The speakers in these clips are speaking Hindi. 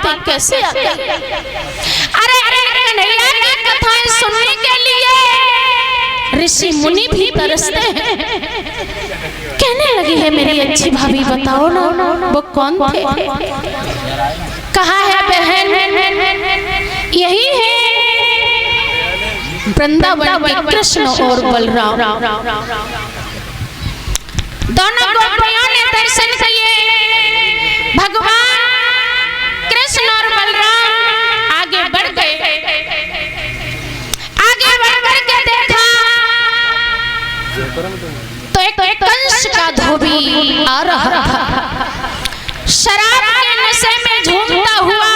बातें कैसे आती हैं। अरे कन्हैया की कथाएं सुनने के लिए ऋषि मुनि भी तरसते हैं। कहने लगी है मेरी अच्छी भाभी बताओ ना वो कौन थे। कहा है बहन यही है वृंदावन में कृष्ण और बलराम। दोनों गोपियों ने दर्शन किए। भगवान कृष्ण और बलराम आगे बढ़ गए। आगे बढ़ के देखा तो एक कंस का धोबी आ रहा था। शराब के नशे में झूमता हुआ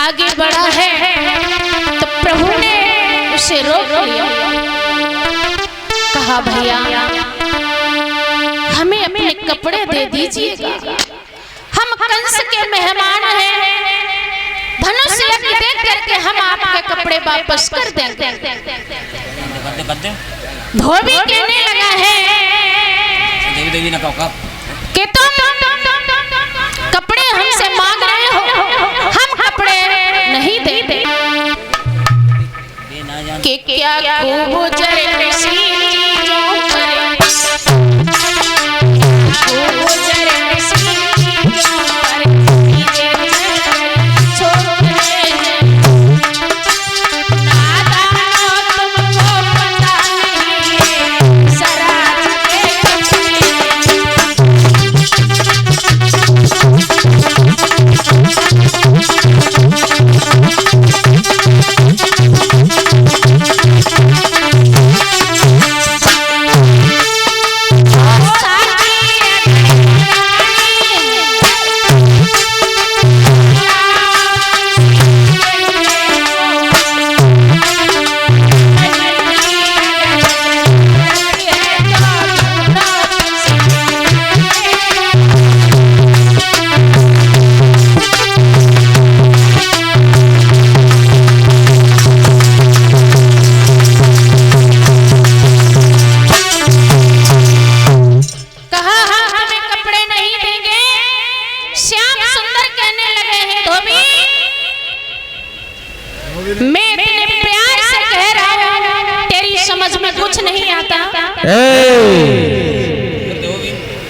आगे बढ़ा है तो प्रभु ने उसे रोक लिया। कहा भैया हमें अपने कपड़े दे दीजिएगा, हम कंस के मेहमान हैं। धनुष यज्ञ देख करके हम आपके कपड़े वापस कर देंगे। धोबी कहने लगा है कि तुम कपड़े हमसे मांग रहे हो, हम कपड़े नहीं देते। कि क्या गुजर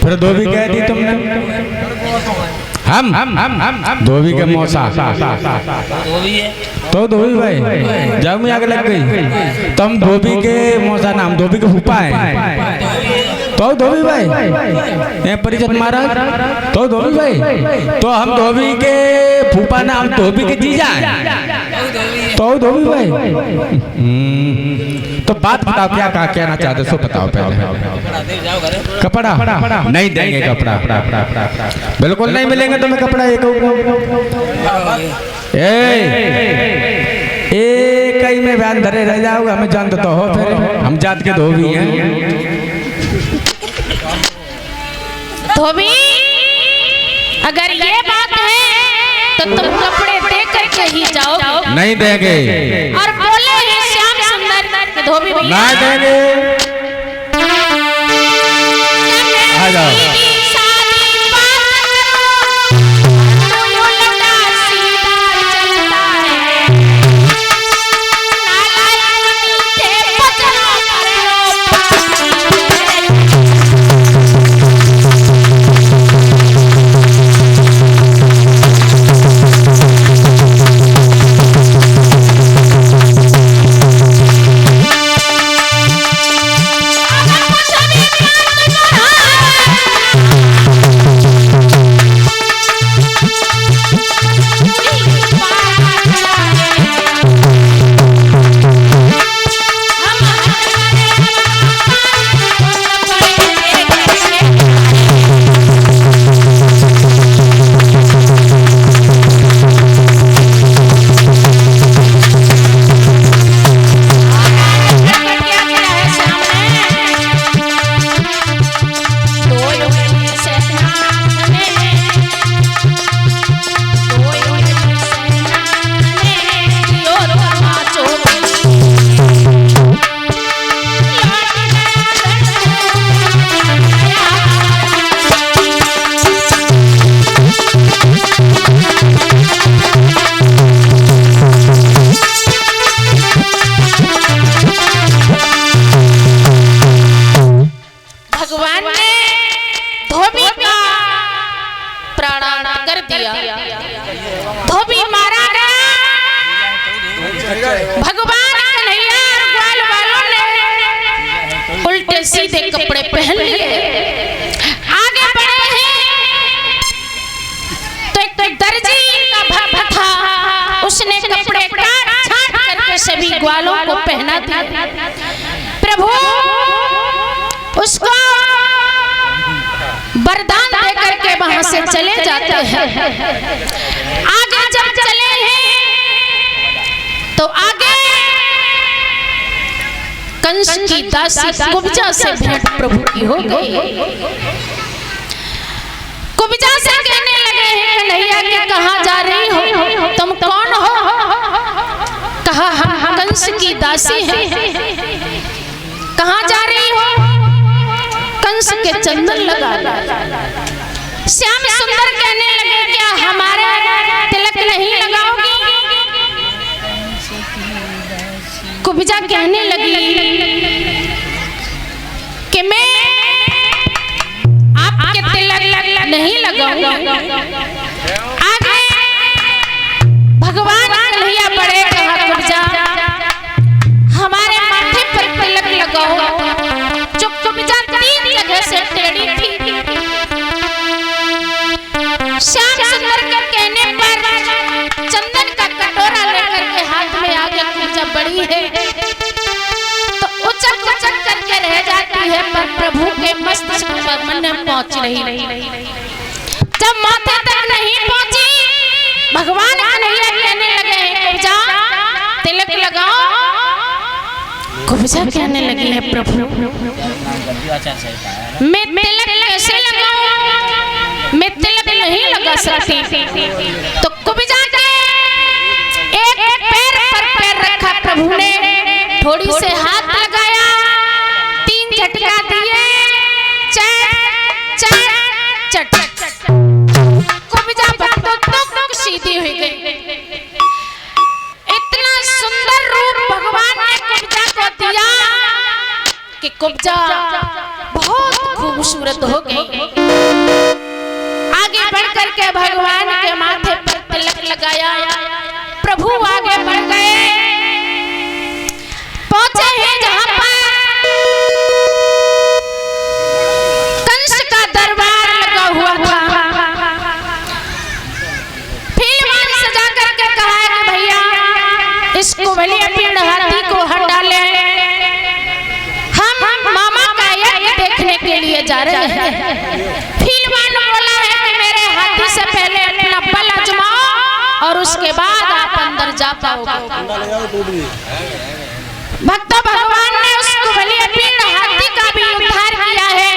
फिर धोबी कह दी तुमने। हम धोबी के मौसा तो धोबी भाई जाओ में आग लग गई। तुम धोबी के मौसा नाम धोबी के फूफा है तो धोबी भाई ये परिचय मारा तो धोबी भाई तो हम धोबी के फूफा नाम धोबी के जीजा है तो धोबी भाई। तो बात बताओ क्या कहना चाहते सो बताओ पहले। कपड़ा नहीं देंगे, कपड़ा बिल्कुल नहीं मिलेंगे तुम्हें कपड़ा। एक कई में बयान धरे रह जाओगे, हमें जानते तो हो फिर हम जात के धोबी हैं। धोबी अगर ये बात है तो तुम कपड़े दे करके ही जाओ। नहीं देंगे और बोले हैं श्याम सुंदर धोबी भैया नहीं देंगे। आ जाओ दिया, धोबी मारा गया। भगवान कन्हैया और ग्वाल वालों ने उल्टे सीधे कपड़े पहन लिए, आगे बढ़े हैं तो एक दर्जी का भाभा था, उसने कपड़े काट छाट करके सभी ग्वालों को पहना दिया। प्रभु उसको वरदान दे करके वहां से चले जाते हैं। आगे जब चले हैं तो आगे कंस की दासी कुब्जा से भेंट प्रभु की हो गई। कुब्जा से कहने लगे हैं कन्हैया के कहाँ जा रही हो, तुम कौन हो? कहा हम कंस की दासी हैं। कहाँ जा रही हो? कंस के चंदन लगा। श्याम सुंदर कहने लगे क्या हमारे तिलक नहीं लगाओगी? कुब्जा कहने लगी कि मैं आपके तिलक नहीं लगाऊंगा। आगे भगवान कन्हैया बड़े कहा कुब्जा हमारे माथे पर तिलक लगाओ। जो कुब्जा 3 जगह से टेढ़ी थी, श्याम सुंदर के कहने पर चंदन का कटोरा लेकर के हाथ में आगे कुब्जा बड़ी है तो उचक उचक करके रह जाती है, पर प्रभु के मस्तक पर मन पहुंच रही। जब माथे तक नहीं पहुंची, भगवान कन्हैया कहने लगे कुब्जा तिलक लगाओ। कुब्जा कहने लगी है प्रभु मैं तिलक कैसे लगाऊं? मैं तिलक नहीं लगा सकती। तो कुब्जा के एक पैर पर पैर रखा प्रभु ने, थोड़ी से हाथ लगाया, 3 झटका दिए, चट कुब्जा बंदूक सीधी हुई गई। इतना सुंदर रूप भगवान ने कुब्जा को दिया कि कुब्जा बहुत खूबसूरत हो गई। आगे बढ़ करके भगवान के माथे पर तिलक लगाया, प्रभु आगे बढ़ गए, पहुंचे हैं जहां पर कंस का दरबार लगा हुआ था। फिल्मान सजा करके कहा है कि भैया इसको बलि पेड़ हाथी को हटा ले, हम मामा का यज्ञ देखने के लिए जा रहे हैं। फिल्मान बोला है कि मेरे हाथी से पहले अपना बल आजमाओ और उसके बाद आप अंदर जा पाओगे। भक्तों भगवान ने उसको बलि पेड़ हाथी का भी उद्धार किया है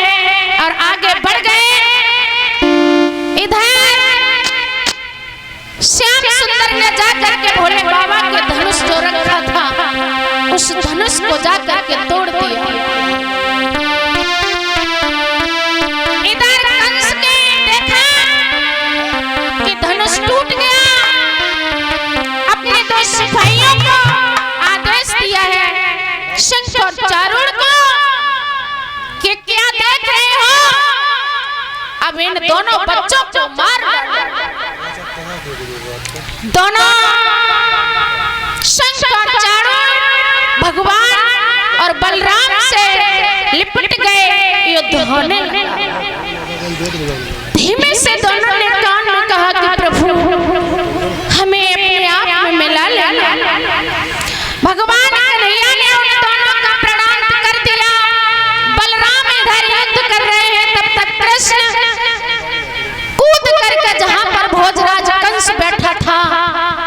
और आगे बढ़ गए। इधर श्याम सुंदर ने जाकर के भोले बाबा के धनुष जो रखा था उस धनुष को जाकर के तोड़ दिया। इधर कंस ने देखा कि धनुष टूट गया, अपने 2 सिपाहियों को आदेश दिया है शंख और चारुण को कि क्या देख रहे हो, अब इन दोनों बच्चों को मार डालो। दोनों शंख और चारुण भगवान और बलराम से लिपट गए, युद्ध होने लगा। धीमे से दोनों ने कान में कहा कि प्रभु हमें अपने आप में मिला लेना। भगवान कन्हैया ने उन दोनों का प्रणाम कर दिया। बलराम इधर युद्ध कर रहे हैं, तब तक कृष्ण कूद करके जहां पर भोजराज कंस बैठा था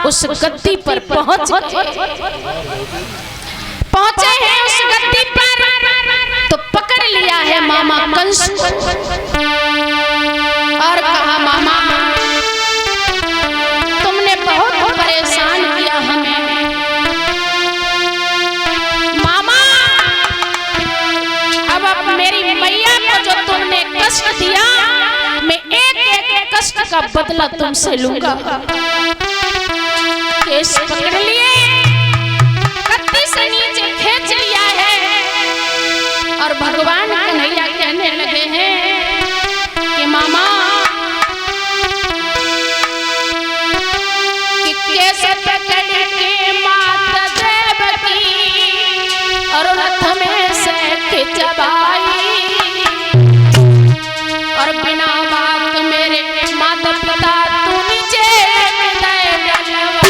उस गद्दी पर पहुंचे हैं। उस गद्दी पर तो पकड़ लिया है मामा कंस और कहा मामा तुमने बहुत परेशान किया हमें। मामा अब मेरी मैया को जो तुमने कष्ट दिया, मैं एक कष्ट का बदला तुमसे लूंगा। केस पकड़ लिए, कत्ती से नीचे खींच लिया है और भगवान कन्हैया कहने लगे हैं कि मामा कैसे पकड़ के माता देवकी और रथ में से खिंचवाई और बिना बात मेरे माता पिता तू नीचे दे डलवाई।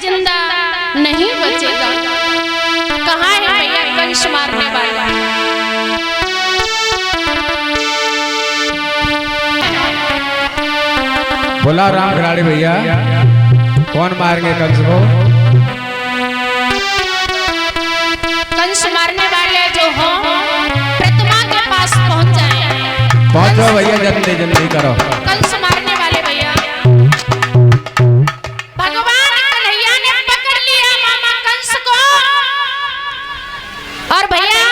जिंदा नहीं बचेगा। कहाँ है भैया कंस मारने वाला? बोला राम खिलाड़ी भैया, कौन मारेंगे कंस को? कंस मारने वाले जो हो प्रतिमा के पास पहुंच जाए। पहुंचो भैया, जल्दी जल्दी करो। कंस मारने वाले भैया भगवान कन्हैया ने पकड़ लिया मामा कंस को। और भैया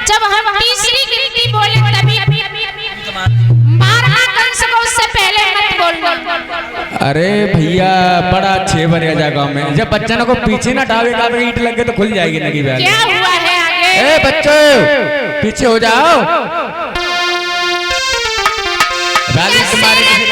जब हम तीसरी गिनती बोले तभी मारना कंस को, उससे पहले मत बोलना। अरे भैया बड़ा अच्छे बनेगा जाएगा में, जब बच्चों को पीछे ना डालेगा तो ईंट लग गए तो खुल जाएगी नगी बैग। क्या हुआ है आगे? ए बच्चों पीछे हो जाओ। तुम्हारे